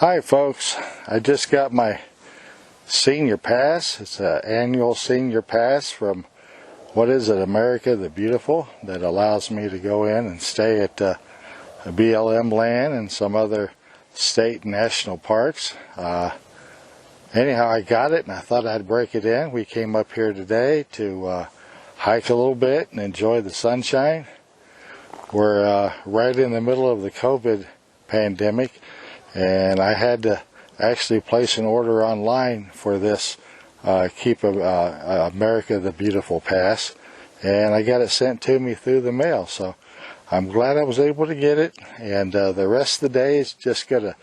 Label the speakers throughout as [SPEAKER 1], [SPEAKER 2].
[SPEAKER 1] Hi folks, I just got my senior pass. It's an annual senior pass from, what is it, America the Beautiful, that allows me to go in and stay at BLM land and some other state and national parks. Anyhow, I got it and I thought I'd break it in. We came up here today to hike a little bit and enjoy the sunshine. We're right in the middle of the COVID pandemic, and I had to actually place an order online for this Keep America the Beautiful pass, and I got it sent to me through the mail, so I'm glad I was able to get it. And the rest of the day is just going to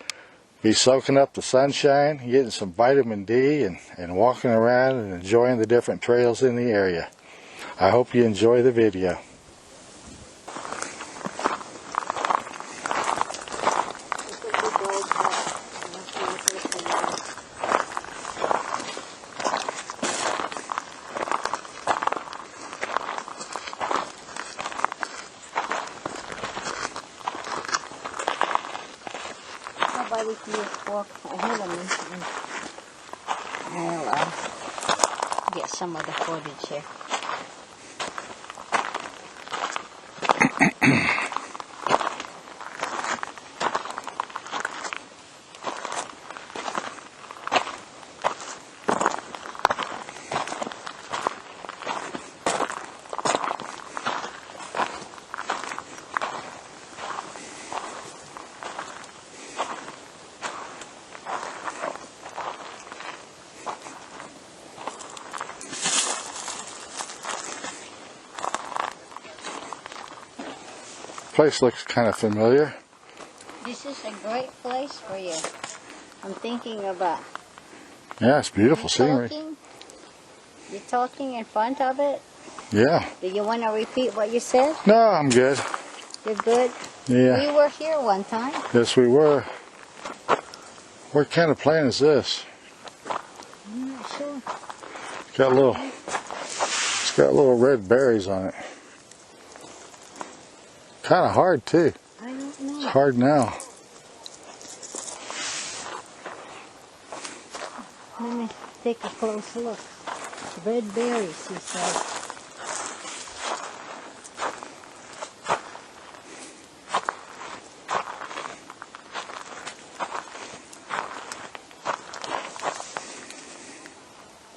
[SPEAKER 1] be soaking up the sunshine, getting some vitamin D, and walking around and enjoying the different trails in the area. I hope you enjoy the video.
[SPEAKER 2] If you walk ahead of me, I'll get some of the footage here.
[SPEAKER 1] Place looks kind of familiar.
[SPEAKER 2] This is a great place for you. I'm thinking about.
[SPEAKER 1] Yeah, it's beautiful scenery.
[SPEAKER 2] You're talking in front of it?
[SPEAKER 1] Yeah.
[SPEAKER 2] Do you want to repeat what you said?
[SPEAKER 1] No, I'm good.
[SPEAKER 2] You're good?
[SPEAKER 1] Yeah.
[SPEAKER 2] We were here one time.
[SPEAKER 1] Yes, we were. What kind of plant is this?
[SPEAKER 2] I'm not sure.
[SPEAKER 1] It's got little red berries on it. Kind of hard too.
[SPEAKER 2] I don't know.
[SPEAKER 1] It's hard now.
[SPEAKER 2] Let me take a close look. Red berries, he said.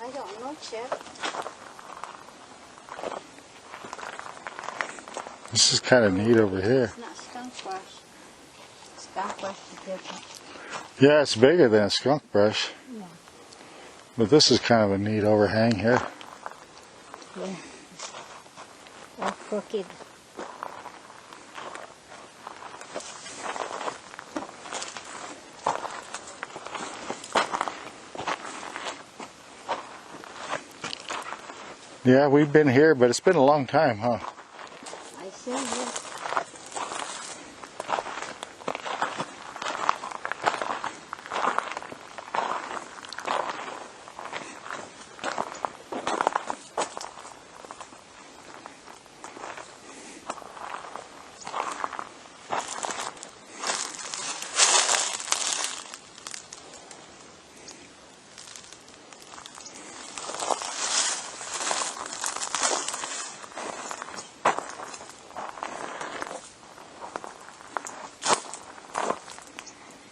[SPEAKER 2] I don't know, Chip.
[SPEAKER 1] This is kind of neat over here.
[SPEAKER 2] It's not skunk brush. Skunk brush is different.
[SPEAKER 1] Yeah, it's bigger than a skunk brush.
[SPEAKER 2] Yeah.
[SPEAKER 1] But this is kind of a neat overhang here.
[SPEAKER 2] Yeah. All crooked.
[SPEAKER 1] Yeah, we've been here, but it's been a long time, huh?
[SPEAKER 2] I see you.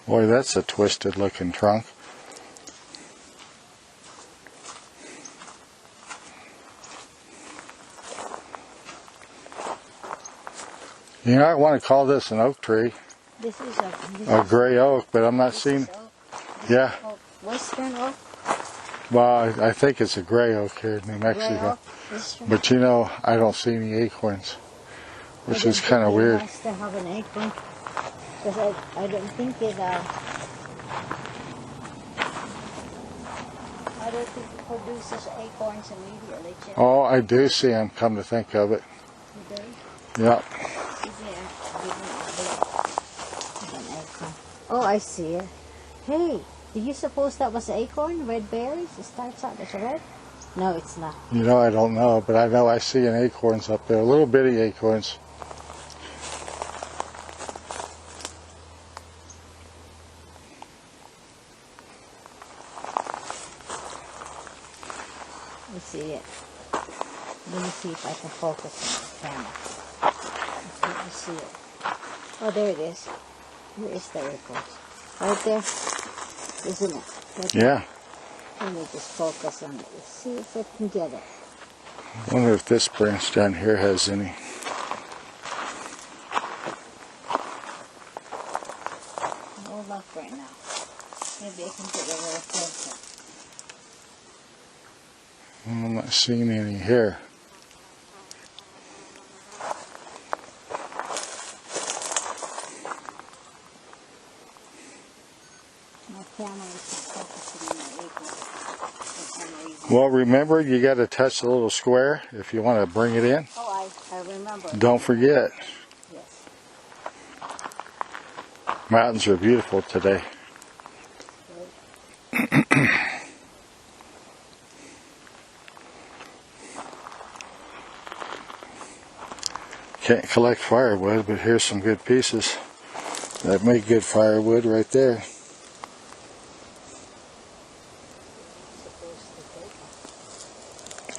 [SPEAKER 1] Boy, that's a twisted looking trunk. You know, I want to call this an oak tree.
[SPEAKER 2] This is
[SPEAKER 1] A gray oak, but I'm not seeing. Yeah.
[SPEAKER 2] Oak. Western oak?
[SPEAKER 1] Well, I think it's a gray oak here in New Mexico. But you know, I don't see any acorns, which is kind of weird.
[SPEAKER 2] It has to have an acorn. Because I don't think it, I don't think it produces acorns immediately, Chip.
[SPEAKER 1] Oh, I do see them, come to think of it.
[SPEAKER 2] You do?
[SPEAKER 1] Yeah.
[SPEAKER 2] Oh, I see it. Hey, do you suppose that was acorn? Red berries? It starts out as red? No, it's not.
[SPEAKER 1] You know, I don't know, but I know I see an acorns up there, little bitty acorns.
[SPEAKER 2] see if I can focus on the camera. Let me see it. Oh, there it is. Where is the acorns? Right there, isn't it? Right there.
[SPEAKER 1] Yeah.
[SPEAKER 2] Let me just focus on it. Let's see if I can get it.
[SPEAKER 1] I wonder if this branch down here has any.
[SPEAKER 2] No luck right now. Maybe I can get a little closer.
[SPEAKER 1] I'm not seeing any here.
[SPEAKER 2] My camera is not focusing on the acorn for some reason.
[SPEAKER 1] Well, remember, you got to touch the little square if you want to bring it in.
[SPEAKER 2] Oh, I remember.
[SPEAKER 1] Don't forget.
[SPEAKER 2] Yes.
[SPEAKER 1] Mountains are beautiful today. Can't collect firewood, but here's some good pieces that make good firewood right there.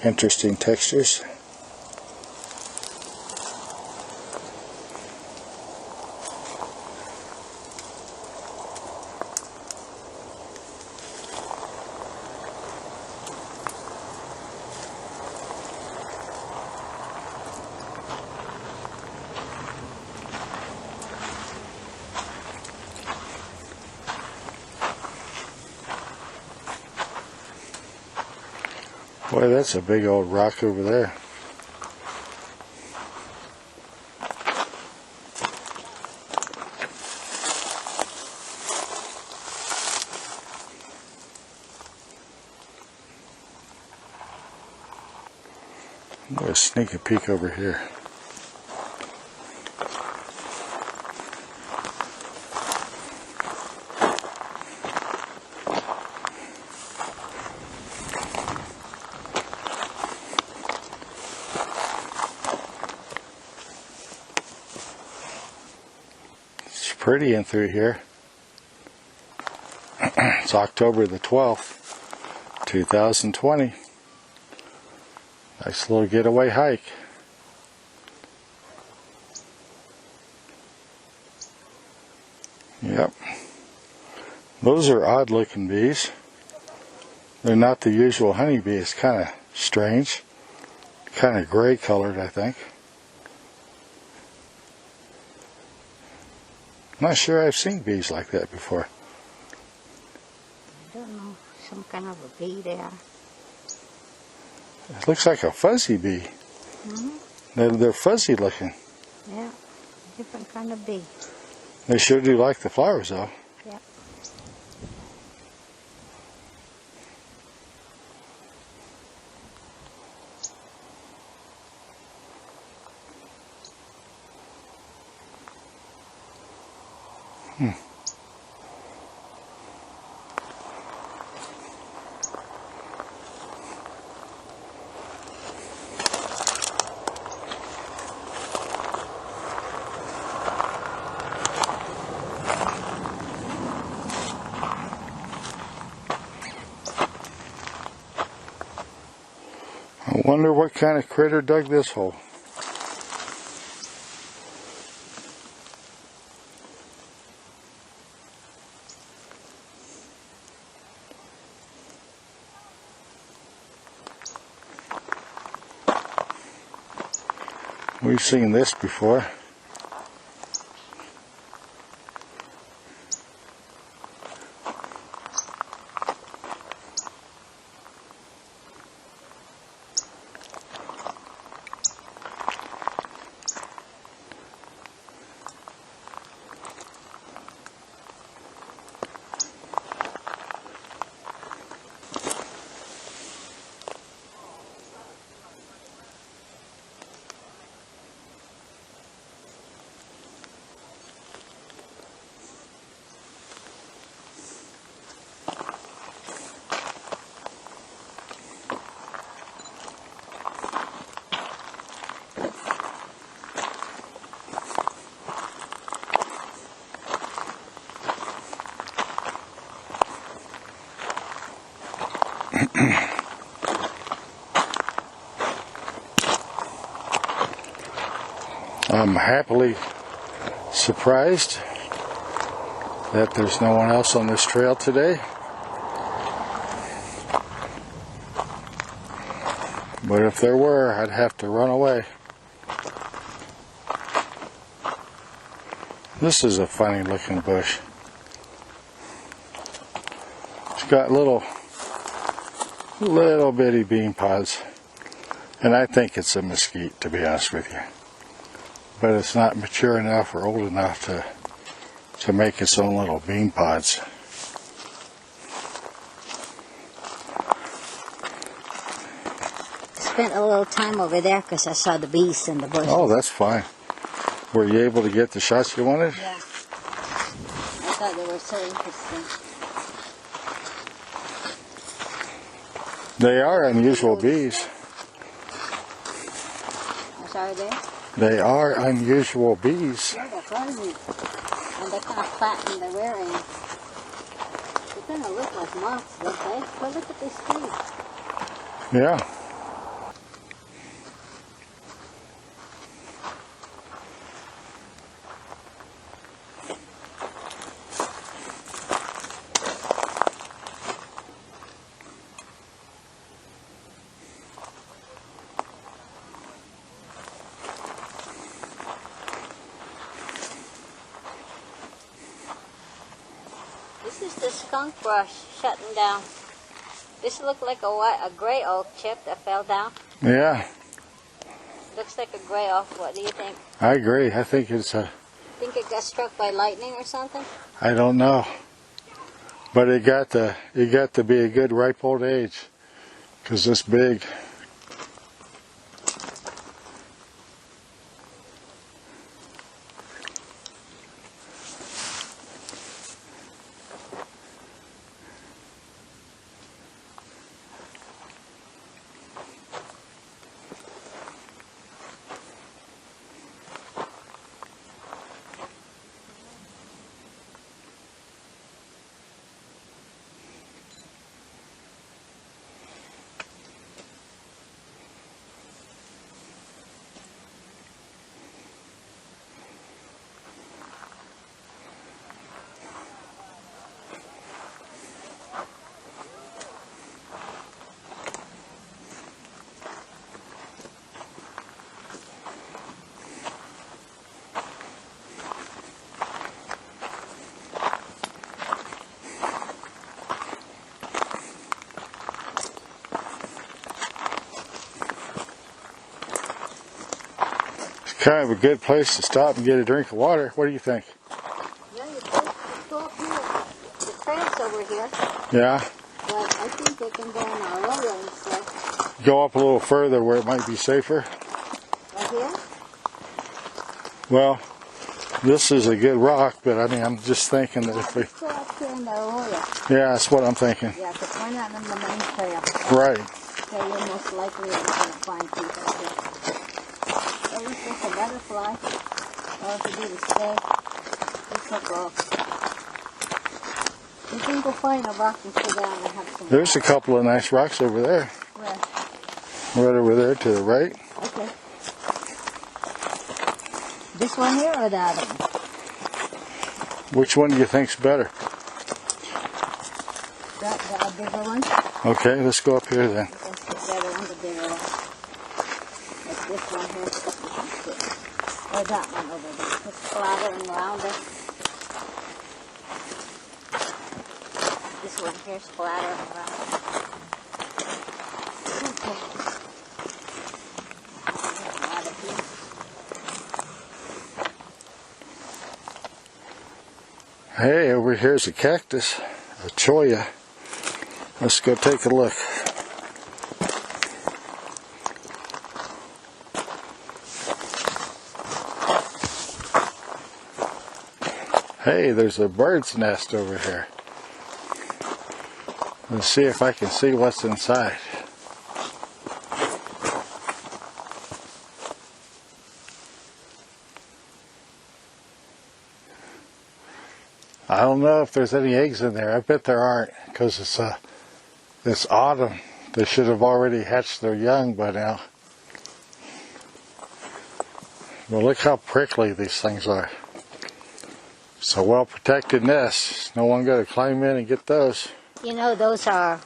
[SPEAKER 1] Interesting textures. Boy, that's a big old rock over there. I'm going to sneak a peek over here. It's pretty in through here. It's October the 12th, 2020. Nice little getaway hike. Yep. Those are odd looking bees. They're not the usual honeybee. It's kind of strange. Kind of gray colored, I think. Not sure I've seen bees like that before.
[SPEAKER 2] I don't know. Some kind of a bee there.
[SPEAKER 1] It looks like a fuzzy bee.
[SPEAKER 2] Mm-hmm.
[SPEAKER 1] They're fuzzy looking.
[SPEAKER 2] Yeah. Different kind of bee.
[SPEAKER 1] They sure do like the flowers though.
[SPEAKER 2] Yeah.
[SPEAKER 1] I wonder what kind of critter dug this hole. We've seen this before. I'm happily surprised that there's no one else on this trail today. But if there were, I'd have to run away. This is a funny looking bush. It's got little bitty bean pods. And I think it's a mesquite, to be honest with you. But it's not mature enough or old enough to make its own little bean pods.
[SPEAKER 2] Spent a little time over there because I saw the bees in the bush.
[SPEAKER 1] Oh, that's fine. Were you able to get the shots you wanted?
[SPEAKER 2] Yeah. I thought they were so interesting.
[SPEAKER 1] They are unusual bees.
[SPEAKER 2] I'm sorry there?
[SPEAKER 1] They are unusual bees.
[SPEAKER 2] Yeah, they're fuzzy. And they're kind of flat in the rear end. They kind of look like moths, don't they? But look at these trees.
[SPEAKER 1] Yeah.
[SPEAKER 2] This is the skunk brush shutting down. This looks like a gray oak chip that fell down.
[SPEAKER 1] Yeah.
[SPEAKER 2] Looks like a gray oak. What do you think?
[SPEAKER 1] I agree. I think it's a...
[SPEAKER 2] Think it got struck by lightning or something?
[SPEAKER 1] I don't know. But it got to be a good ripe old age. Because this big. Kind of a good place to stop and get a drink of water. What do you think?
[SPEAKER 2] Yeah, you could go up here. The trail's over here.
[SPEAKER 1] Yeah?
[SPEAKER 2] But I think they can go on Arroyo instead.
[SPEAKER 1] Go up a little further where it might be safer.
[SPEAKER 2] Right here?
[SPEAKER 1] Well, this is a good rock, but I mean, I'm just thinking that if we...
[SPEAKER 2] Let's go up here in the Arroyo.
[SPEAKER 1] Yeah, that's what I'm thinking.
[SPEAKER 2] Yeah, because we're not on the main trail.
[SPEAKER 1] Right.
[SPEAKER 2] So you're most likely going to find people up here. Oh, look, there's a butterfly. Or if you do the stay, this will go. You can go find a rock and sit down and have some
[SPEAKER 1] There's a
[SPEAKER 2] water.
[SPEAKER 1] couple of nice rocks over there.
[SPEAKER 2] Where?
[SPEAKER 1] Right over there to the right.
[SPEAKER 2] Okay. This one here or the other one?
[SPEAKER 1] Which one do you think's better?
[SPEAKER 2] The bigger one?
[SPEAKER 1] Okay, let's go up here then.
[SPEAKER 2] That's the better one, the bigger one. Like this one here. Or that one over there. It's flattering around it. This one here's flattering around. Okay. Out of here.
[SPEAKER 1] Hey, over here's a cactus, a cholla. Let's go take a look. Hey, there's a bird's nest over here. Let's see if I can see what's inside. I don't know if there's any eggs in there. I bet there aren't, because it's autumn. They should have already hatched their young by now. Well, look how prickly these things are. It's a well-protected nest. No one going to climb in and get those.
[SPEAKER 2] You know, those are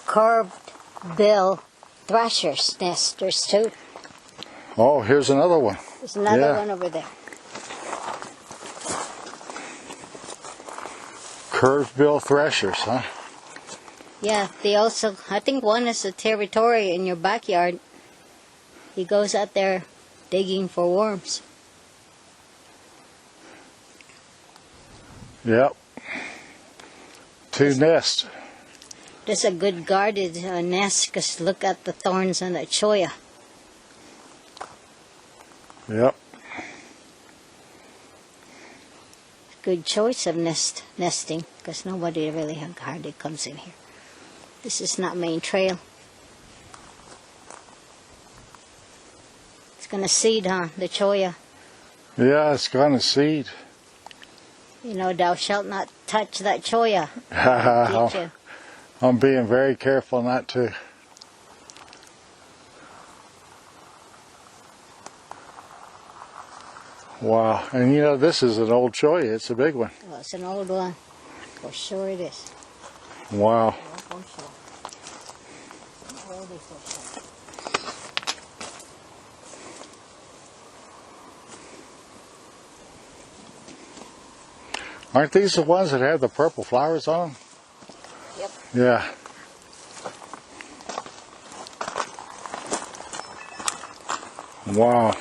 [SPEAKER 2] curved bill thrashers' nests. There's two.
[SPEAKER 1] Oh, here's another one.
[SPEAKER 2] There's another one over there.
[SPEAKER 1] Curved bill thrashers, huh?
[SPEAKER 2] Yeah, they also, I think one is a territory in your backyard. He goes out there digging for worms.
[SPEAKER 1] Yep. Two nests.
[SPEAKER 2] There's a good guarded nest, because look at the thorns on that cholla.
[SPEAKER 1] Yep.
[SPEAKER 2] Good choice of nesting, because nobody really hardly comes in here. This is not main trail. It's going to seed, huh, the cholla.
[SPEAKER 1] Yeah, it's going to seed.
[SPEAKER 2] You know, thou shalt not touch that cholla.
[SPEAKER 1] I'm being very careful not to. Wow. And you know, this is an old cholla. It's a big one.
[SPEAKER 2] Well, it's an old one. For sure it is.
[SPEAKER 1] Wow. Aren't these the ones that have the purple flowers on them?
[SPEAKER 2] Yep.
[SPEAKER 1] Yeah. Wow.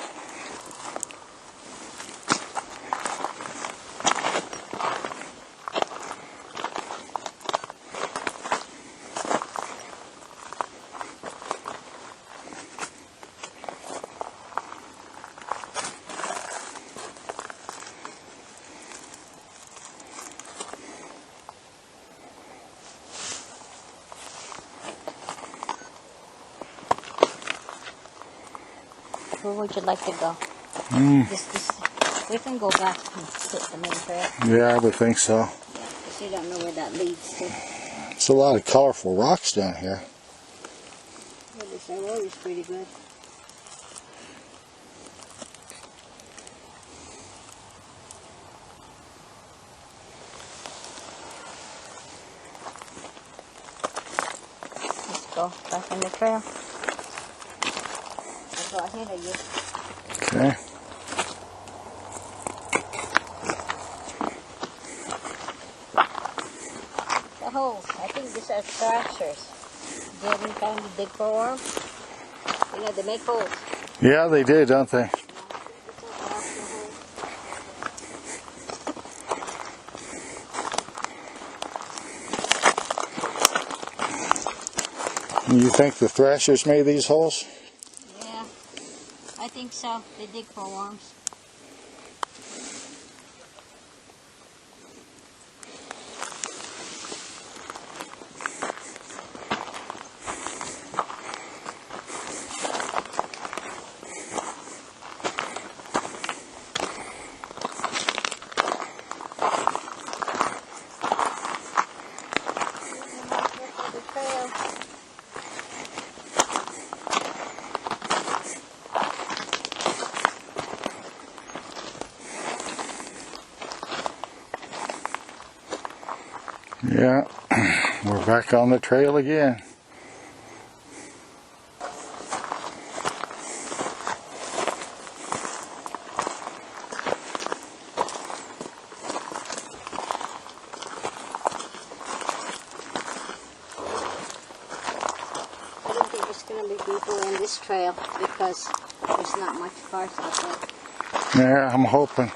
[SPEAKER 2] Where would you like to go? We can go back and hit the main trail.
[SPEAKER 1] Yeah, I would think so.
[SPEAKER 2] Yeah, because you don't know where that leads to.
[SPEAKER 1] It's a lot of colorful rocks down here.
[SPEAKER 2] Well, this Arroyo is pretty good. Let's go back on the trail. Let's go ahead of you.
[SPEAKER 1] Okay.
[SPEAKER 2] The holes, I think these are thrashers. They haven't time to dig for worms. You know, they make holes.
[SPEAKER 1] Yeah, they do, don't they? You think the thrashers made these holes?
[SPEAKER 2] Yeah, I think so. They dig for worms.
[SPEAKER 1] Yeah, we're back on the trail again.
[SPEAKER 2] I don't think there's going to be people in this trail because there's not much cars out there.
[SPEAKER 1] Yeah, I'm hoping.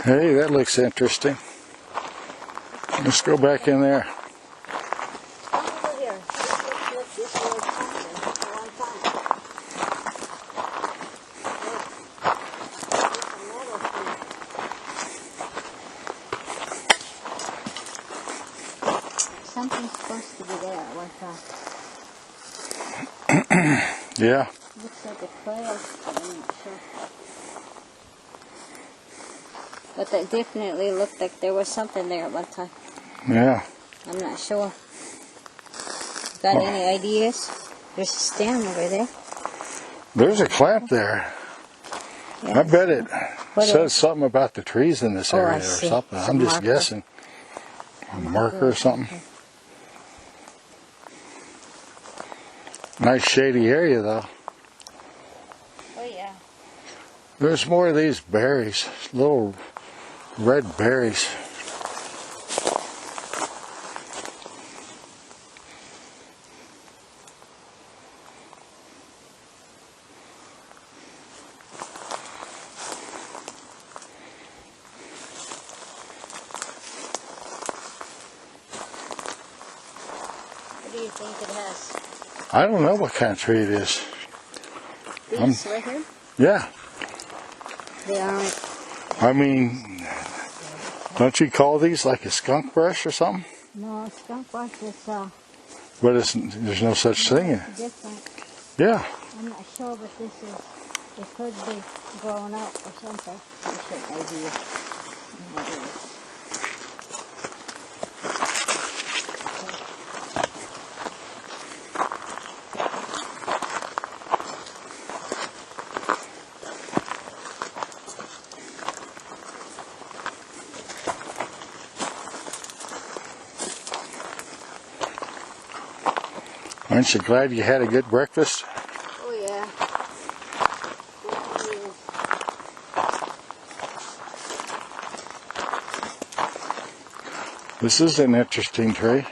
[SPEAKER 1] Hey, that looks interesting. Let's go back in there.
[SPEAKER 2] Come over here. Look, this way is something. One time. one's supposed to be there at one time.
[SPEAKER 1] Yeah.
[SPEAKER 2] Looks like a trail. I'm not sure. But that definitely looked like there was something there at one time.
[SPEAKER 1] Yeah.
[SPEAKER 2] I'm not sure. Got any ideas? There's a stem over there.
[SPEAKER 1] There's a clamp there.
[SPEAKER 2] Yeah.
[SPEAKER 1] I bet it
[SPEAKER 2] What
[SPEAKER 1] says
[SPEAKER 2] is?
[SPEAKER 1] something about the trees in this
[SPEAKER 2] Oh, I
[SPEAKER 1] area or
[SPEAKER 2] see.
[SPEAKER 1] something.
[SPEAKER 2] It's a
[SPEAKER 1] I'm just
[SPEAKER 2] marker.
[SPEAKER 1] guessing. A marker or something. Nice shady area though.
[SPEAKER 2] Oh yeah.
[SPEAKER 1] There's more of these berries, little red berries.
[SPEAKER 2] What do you think it has?
[SPEAKER 1] I don't know what kind of tree it is.
[SPEAKER 2] These right here?
[SPEAKER 1] Yeah.
[SPEAKER 2] They aren't.
[SPEAKER 1] I mean, don't you call these like a skunk brush or something?
[SPEAKER 2] No, skunk brush is
[SPEAKER 1] But there's no such thing.
[SPEAKER 2] different.
[SPEAKER 1] Yeah.
[SPEAKER 2] I'm not sure, but this is. It could be grown up or something. That's an idea. What it is.
[SPEAKER 1] Aren't you glad you had a good breakfast?
[SPEAKER 2] Oh yeah. Definitely is.
[SPEAKER 1] This is an interesting tree.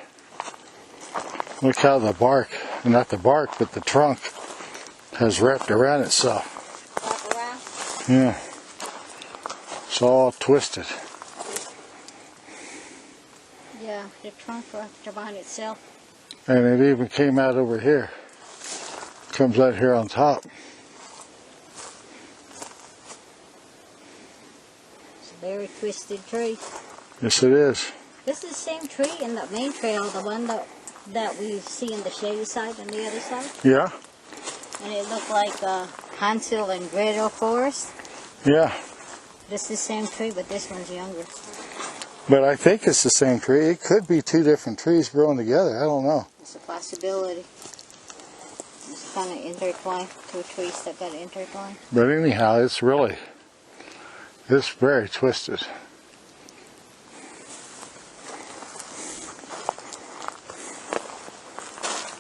[SPEAKER 1] Look how the bark, not the bark, but the trunk has wrapped around itself.
[SPEAKER 2] Wrap around.
[SPEAKER 1] Yeah. It's all twisted.
[SPEAKER 2] Yeah, the trunk wrapped around itself.
[SPEAKER 1] And it even came out over here. Comes out here on top.
[SPEAKER 2] It's a very twisted tree.
[SPEAKER 1] Yes, it is.
[SPEAKER 2] This is the same tree in the main trail, the one that we see in the shady side and the other side.
[SPEAKER 1] Yeah?
[SPEAKER 2] And it looked like Hansel and Gretel forest.
[SPEAKER 1] Yeah.
[SPEAKER 2] This is the same tree, but this one's younger.
[SPEAKER 1] But I think it's the same tree. It could be two different trees growing together. I don't know.
[SPEAKER 2] It's a possibility. It's kind of intertwined, two trees that got intertwined.
[SPEAKER 1] But anyhow, it's very twisted.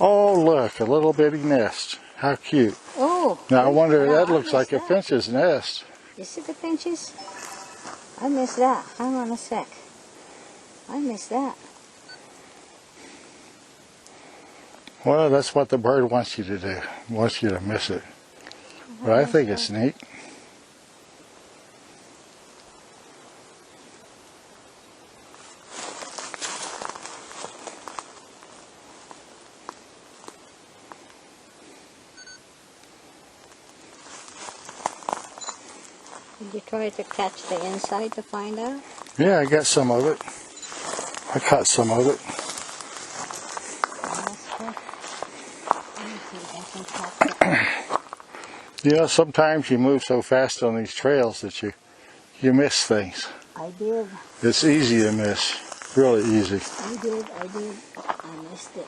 [SPEAKER 1] Oh, look, a little bitty nest. How cute.
[SPEAKER 2] Oh!
[SPEAKER 1] Now I wonder,
[SPEAKER 2] yeah,
[SPEAKER 1] that
[SPEAKER 2] I
[SPEAKER 1] looks like a
[SPEAKER 2] missed that.
[SPEAKER 1] finch's nest.
[SPEAKER 2] Is it the finches? I missed that. Hang on a sec. I missed that.
[SPEAKER 1] Well, that's what the bird wants you to do. Wants you to miss it. But I think it's neat.
[SPEAKER 2] Did you try to catch the inside to find out?
[SPEAKER 1] Yeah, I got some of it. I caught some of it. You know, sometimes you move so fast on these trails that you miss things.
[SPEAKER 2] I did.
[SPEAKER 1] It's easy to miss. Really easy.
[SPEAKER 2] I did. I missed it.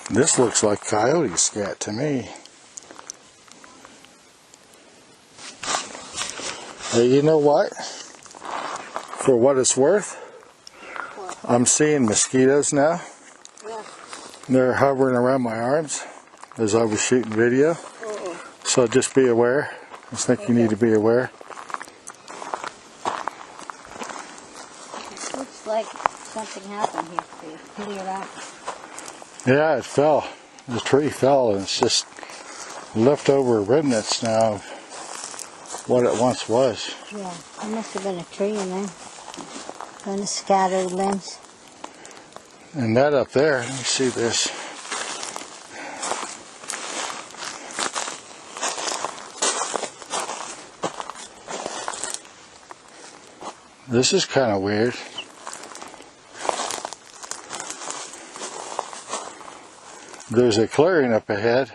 [SPEAKER 1] This looks like coyote scat to me. Hey, you know what? For what it's worth, I'm seeing mosquitoes now.
[SPEAKER 2] Yeah.
[SPEAKER 1] They're hovering around my arms as I was shooting video.
[SPEAKER 2] Uh-oh.
[SPEAKER 1] So just be aware. I think you need to be aware.
[SPEAKER 2] It looks like something happened here. Clear it out.
[SPEAKER 1] Yeah, it fell. The tree fell and it's just leftover remnants now what it once was.
[SPEAKER 2] Yeah, there must have been a tree in there. Kind of scattered limbs.
[SPEAKER 1] And that up there, let me see this. This is kind of weird. There's a clearing up ahead.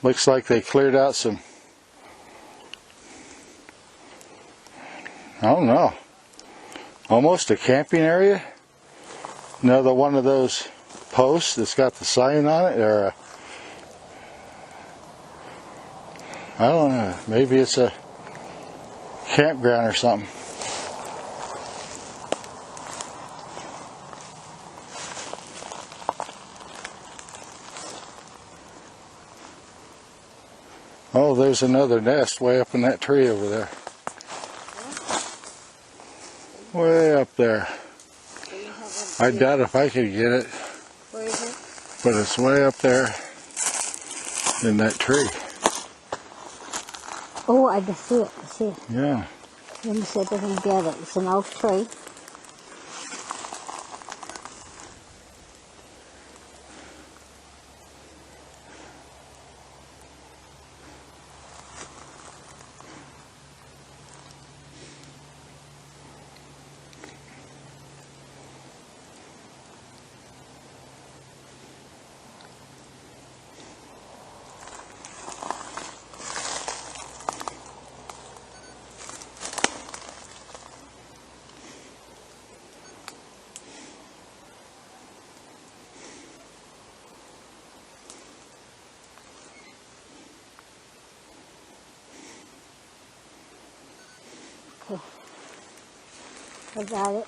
[SPEAKER 1] Looks like they cleared out some, I don't know, almost a camping area. Another one of those posts that's got the sign on it, or I don't know, maybe it's a campground or something. Oh, there's another nest way up in that tree over there. Way up there. I doubt if I could get it.
[SPEAKER 2] Where is it?
[SPEAKER 1] But it's way up there in that tree.
[SPEAKER 2] Oh, I can see it. I see it.
[SPEAKER 1] Yeah.
[SPEAKER 2] Let me see if I can get it. It's an oak tree. Okay. I got it.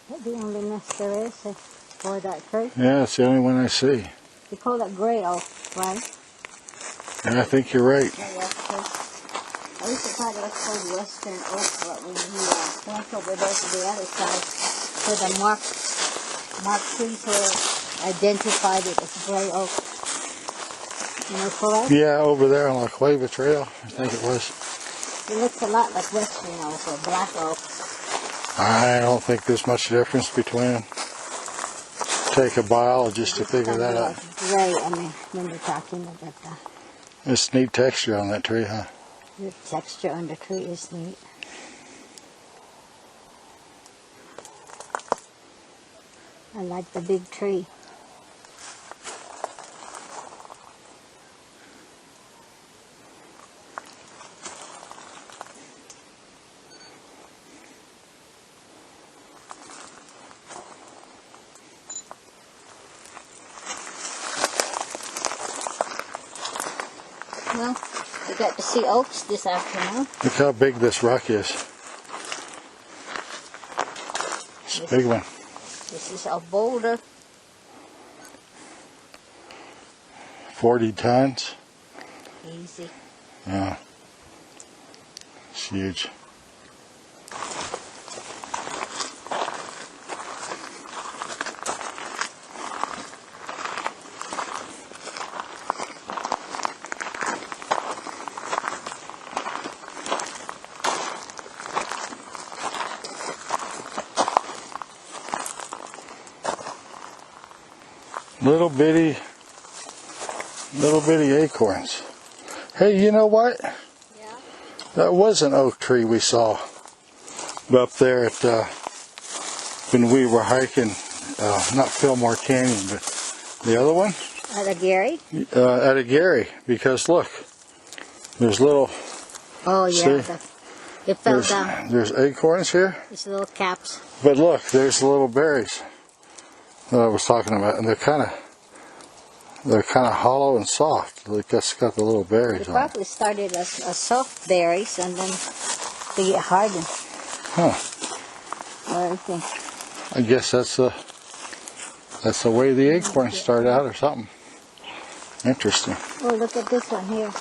[SPEAKER 2] That's the only nest there is for that tree.
[SPEAKER 1] Yeah, it's the only one I see.
[SPEAKER 2] You call that gray oak, right?
[SPEAKER 1] And I think you're right.
[SPEAKER 2] Gray oak tree. I used to thought it was called western oak, but when we went over there to the other side, where the marked trees were identified it as gray oak. You know, correct?
[SPEAKER 1] Yeah, over there on La Cueva Trail, I think it was.
[SPEAKER 2] It looks a lot like western oak or black oak.
[SPEAKER 1] I don't think there's much difference between them. Take a biologist to figure that out.
[SPEAKER 2] Gray, I mean, when we're talking about that.
[SPEAKER 1] It's neat texture on that tree, huh?
[SPEAKER 2] The texture on the tree is neat. I like the big tree. Well, we got to see oaks this afternoon.
[SPEAKER 1] Look how big this rock is. It's a big one.
[SPEAKER 2] This is a boulder.
[SPEAKER 1] 40 tons.
[SPEAKER 2] Easy.
[SPEAKER 1] Yeah. It's huge. Little bitty acorns. Hey, you know what?
[SPEAKER 2] Yeah.
[SPEAKER 1] That was an oak tree we saw up there at when we were hiking, not Fillmore Canyon, but the other one.
[SPEAKER 2] At a Gary?
[SPEAKER 1] At a Gary, because look, there's little.
[SPEAKER 2] Oh yeah.
[SPEAKER 1] See?
[SPEAKER 2] It fell down.
[SPEAKER 1] There's acorns here.
[SPEAKER 2] It's little caps.
[SPEAKER 1] But look, there's the little berries that I was talking about, and they're kind of hollow and soft. They just got the little berries
[SPEAKER 2] It
[SPEAKER 1] on it.
[SPEAKER 2] probably started as soft berries and then they get hardened.
[SPEAKER 1] Huh.
[SPEAKER 2] What do you think?
[SPEAKER 1] I guess that's the way the acorns start out, or something. Interesting.
[SPEAKER 2] Oh, look at this one here.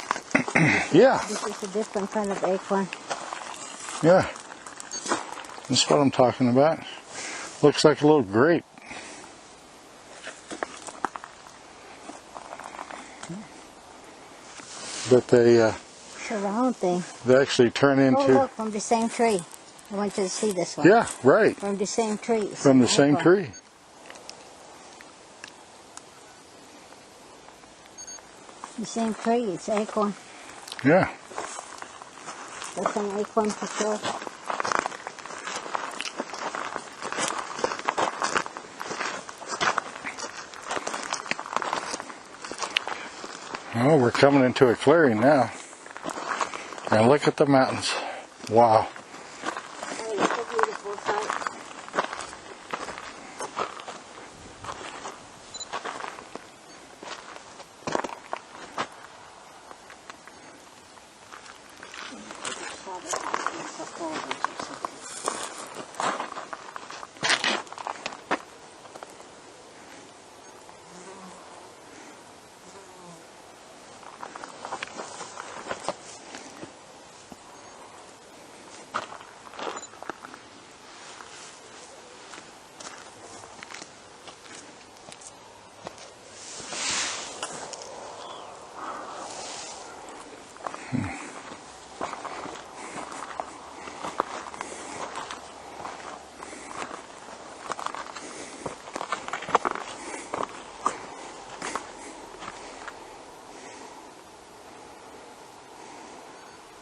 [SPEAKER 1] Yeah.
[SPEAKER 2] This is a different kind of acorn.
[SPEAKER 1] Yeah. That's what I'm talking about. Looks like a little grape. but they
[SPEAKER 2] Surround thing.
[SPEAKER 1] actually turn
[SPEAKER 2] Oh,
[SPEAKER 1] into.
[SPEAKER 2] look, from the same tree. I want you to see this one.
[SPEAKER 1] Yeah, right.
[SPEAKER 2] From the same tree.
[SPEAKER 1] From the same tree.
[SPEAKER 2] The same tree. It's acorn.
[SPEAKER 1] Yeah.
[SPEAKER 2] That's an acorn for sure.
[SPEAKER 1] Well, we're coming into a clearing now. And look at the mountains. Wow.
[SPEAKER 2] Oh, it's a beautiful sight.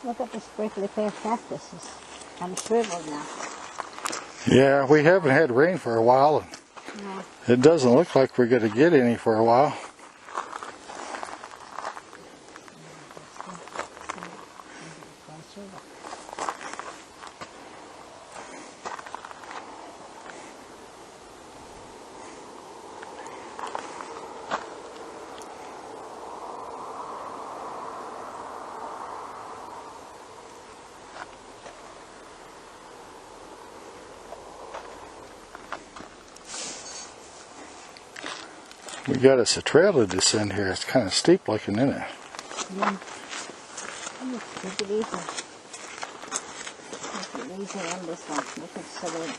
[SPEAKER 2] Look at this prickly pear cactus. It's kind of shriveled now.
[SPEAKER 1] Yeah, we haven't had rain for a while.
[SPEAKER 2] No.
[SPEAKER 1] It doesn't look like we're going to get any for a while. We got us a trail to descend here. It's kind of steep looking, isn't it?
[SPEAKER 2] Yeah. Look at these. Look at these on this one. Look at the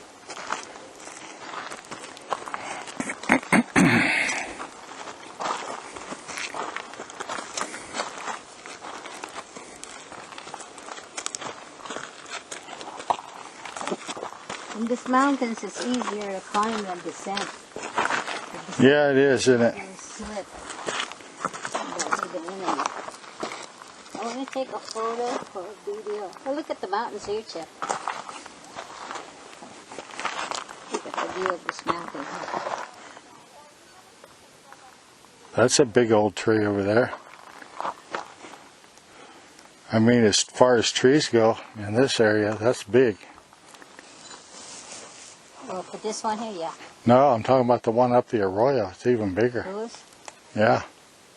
[SPEAKER 2] in these mountains, it's easier to climb than descent.
[SPEAKER 1] Yeah, it is, isn't it?
[SPEAKER 2] You slip. I want to take a photo for a video. Oh, look at the mountains here, Chip. Look at the view of this mountain here.
[SPEAKER 1] That's a big old tree over there. I mean, as far as trees go in this area, that's big.
[SPEAKER 2] Oh, for this one here, yeah.
[SPEAKER 1] No, I'm talking about the one up the Arroyo. It's even bigger.
[SPEAKER 2] Those?
[SPEAKER 1] Yeah.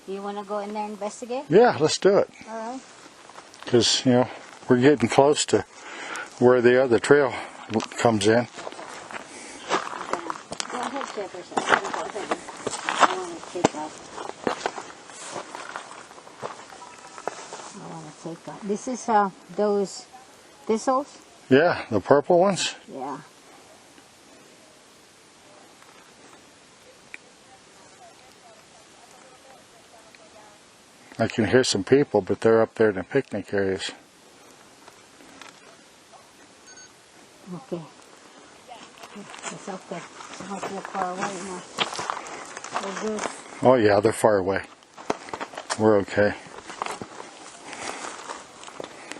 [SPEAKER 2] Do you want to go in there and investigate?
[SPEAKER 1] Yeah, let's do it.
[SPEAKER 2] All right.
[SPEAKER 1] Because, you know, we're getting close to where the other trail comes in.
[SPEAKER 2] Go ahead, Jefferson. Go ahead. I want to take off. This is those thistles?
[SPEAKER 1] Yeah, the purple ones.
[SPEAKER 2] Yeah.
[SPEAKER 1] I can hear some people, but they're up there in the picnic areas.
[SPEAKER 2] Okay. It's up there. I hope they're far away now. We're good.
[SPEAKER 1] Oh yeah, they're far away. We're okay.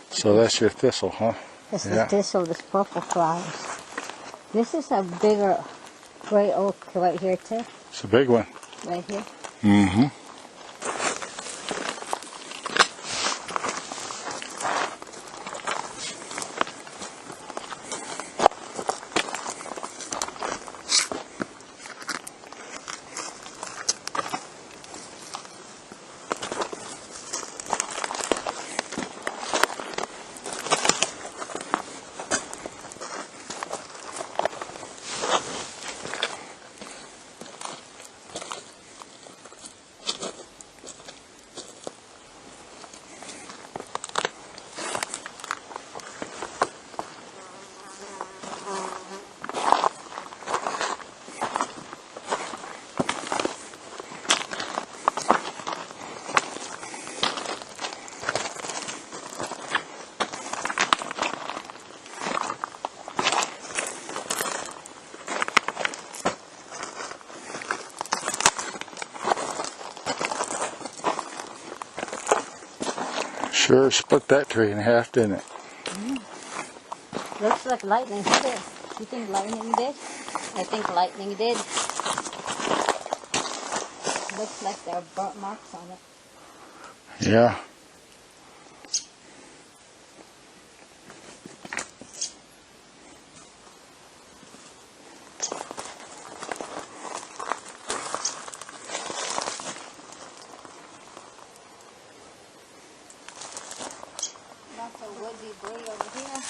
[SPEAKER 1] So that's your thistle, huh?
[SPEAKER 2] This is thistle, this purple flowers. This is a bigger gray oak right here too.
[SPEAKER 1] It's a big one.
[SPEAKER 2] Right here.
[SPEAKER 1] Mm-hmm. Sure split that tree in half, didn't it?
[SPEAKER 2] Looks like lightning hit it. You think lightning did? I think lightning did. Looks like there are burnt marks on it.
[SPEAKER 1] Yeah.
[SPEAKER 2] Lots of woody debris over here.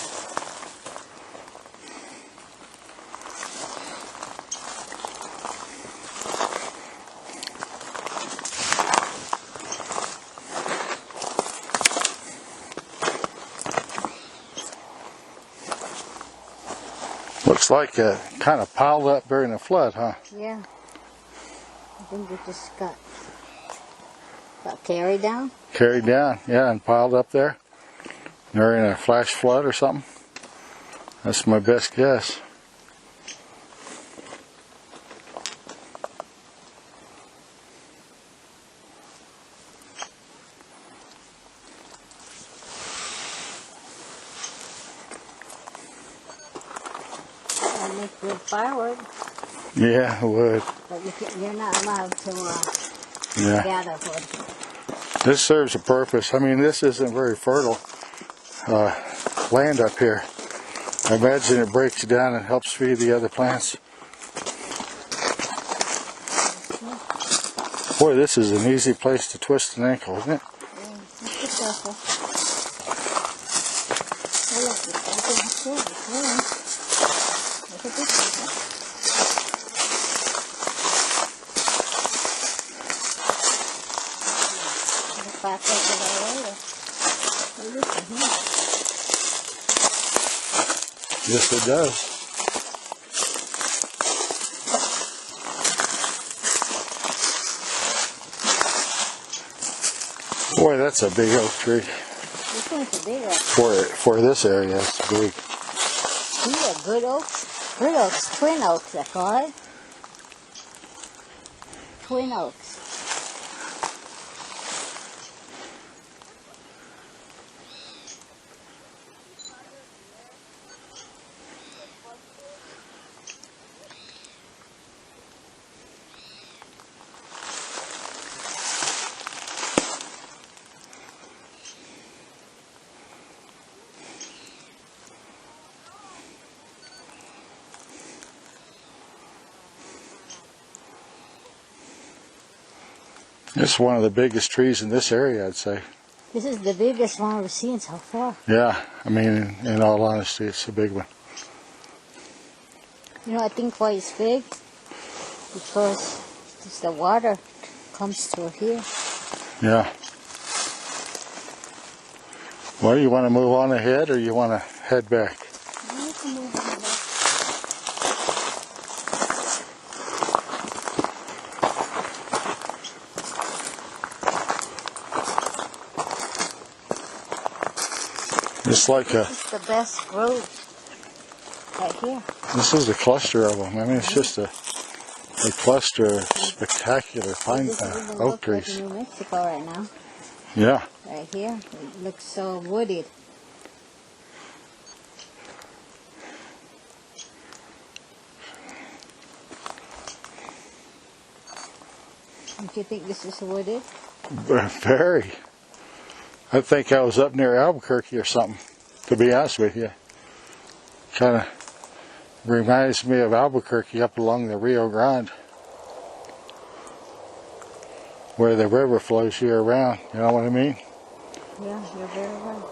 [SPEAKER 1] Looks like it kind of piled up during the flood, huh?
[SPEAKER 2] Yeah. I think it just got carried down.
[SPEAKER 1] Carried down, yeah, and piled up there during a flash flood or something. That's my best guess.
[SPEAKER 2] That'll make good firewood.
[SPEAKER 1] Yeah, it would.
[SPEAKER 2] But you're not allowed to
[SPEAKER 1] Yeah.
[SPEAKER 2] gather wood.
[SPEAKER 1] This serves a purpose. I mean, this isn't very fertile land up here. I imagine it breaks down and helps feed the other plants. Boy, this is an easy place to twist an ankle, isn't it?
[SPEAKER 2] Yeah, be careful. Oh, look, it's open too. Yeah. Look at this one. Look back over the Arroyo. Oh, listen here.
[SPEAKER 1] Yes, it does. Boy, that's a big oak tree.
[SPEAKER 2] This one's a big oak.
[SPEAKER 1] For this area, it's big.
[SPEAKER 2] These are good oaks. Good oaks. Twin oaks, they call it. Twin oaks.
[SPEAKER 1] It's one of the biggest trees in this area, I'd say.
[SPEAKER 2] This is the biggest one we've seen so far.
[SPEAKER 1] Yeah, I mean, in all honesty, it's a big one.
[SPEAKER 2] You know, I think why it's big, because the water comes through here.
[SPEAKER 1] Yeah. Well, you want to move on ahead or you want to head back?
[SPEAKER 2] You can move on back.
[SPEAKER 1] It's like a,
[SPEAKER 2] This is the best road right here.
[SPEAKER 1] this is a cluster of them. I mean, it's just a cluster of spectacular pine,
[SPEAKER 2] This even
[SPEAKER 1] oak
[SPEAKER 2] looks
[SPEAKER 1] trees.
[SPEAKER 2] like New Mexico right now.
[SPEAKER 1] Yeah.
[SPEAKER 2] Right here, it looks so wooded. Don't you think this is wooded?
[SPEAKER 1] Very. I think I was up near Albuquerque or something, to be honest with you. Kind of reminds me of Albuquerque up along the Rio Grande, where the river flows year round. You know what I mean?
[SPEAKER 2] Yeah, you're very right.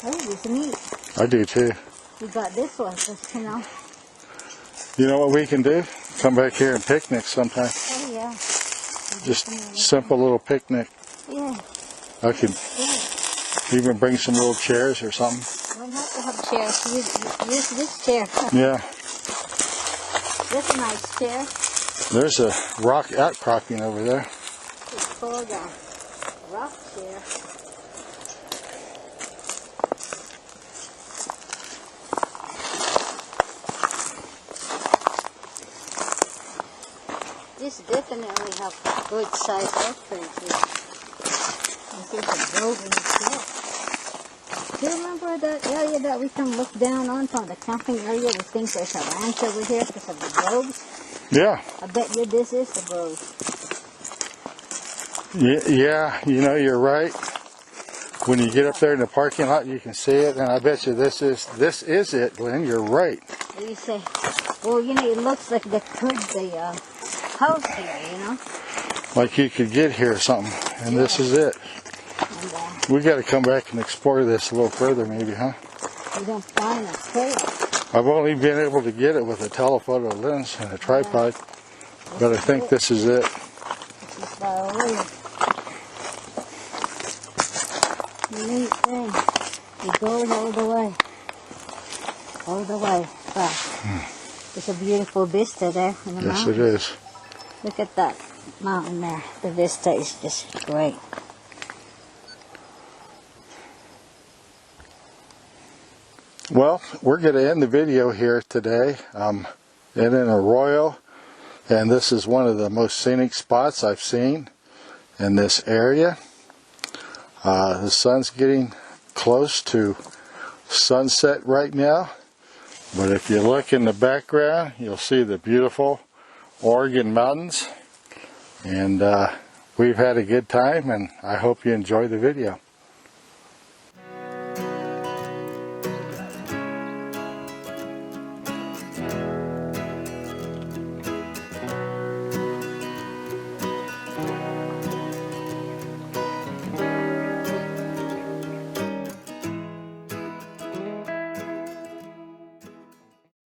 [SPEAKER 2] Oh, it's neat.
[SPEAKER 1] I do too.
[SPEAKER 2] We got this one, just, you know.
[SPEAKER 1] You know what we can do? Come back here and picnic sometime.
[SPEAKER 2] Oh, yeah.
[SPEAKER 1] Just simple little picnic.
[SPEAKER 2] Yeah.
[SPEAKER 1] I could
[SPEAKER 2] Yeah.
[SPEAKER 1] even bring some little chairs or something.
[SPEAKER 2] We don't have to have chairs. Use this chair.
[SPEAKER 1] Yeah.
[SPEAKER 2] This a nice chair.
[SPEAKER 1] There's a rock outcropping over there.
[SPEAKER 2] It's called a rock chair. This definitely have good size oak trees here. This is a grove in itself. Do you remember that area that we can look down on from the camping area? We think there's a ranch over here because of the groves.
[SPEAKER 1] Yeah.
[SPEAKER 2] I bet you this is the grove.
[SPEAKER 1] Yeah, you know, you're right. When you get up there in the parking lot, you can see it, and I bet you this is it, Glenn. You're right.
[SPEAKER 2] You say, well, you know, it looks like there could be a house here, you know.
[SPEAKER 1] Like you could get here or something, and this is it.
[SPEAKER 2] And
[SPEAKER 1] We got to come back and explore this a little further, maybe, huh?
[SPEAKER 2] you don't find a trail.
[SPEAKER 1] I've only been able to get it with a telephoto lens and a tripod, but I think this is it.
[SPEAKER 2] This is the Arroyo. Neat thing. It goes all the way. All the way. Wow. It's a beautiful vista there in the
[SPEAKER 1] Yes,
[SPEAKER 2] mountains.
[SPEAKER 1] it is.
[SPEAKER 2] Look at that mountain there. The vista is just great.
[SPEAKER 1] Well, we're going to end the video here today. In Arroyo, and this is one of the most scenic spots I've seen in this area. The sun's getting close to sunset right now, but if you look in the background, you'll see the beautiful Oregon mountains, and we've had a good time, and I hope you enjoy the video.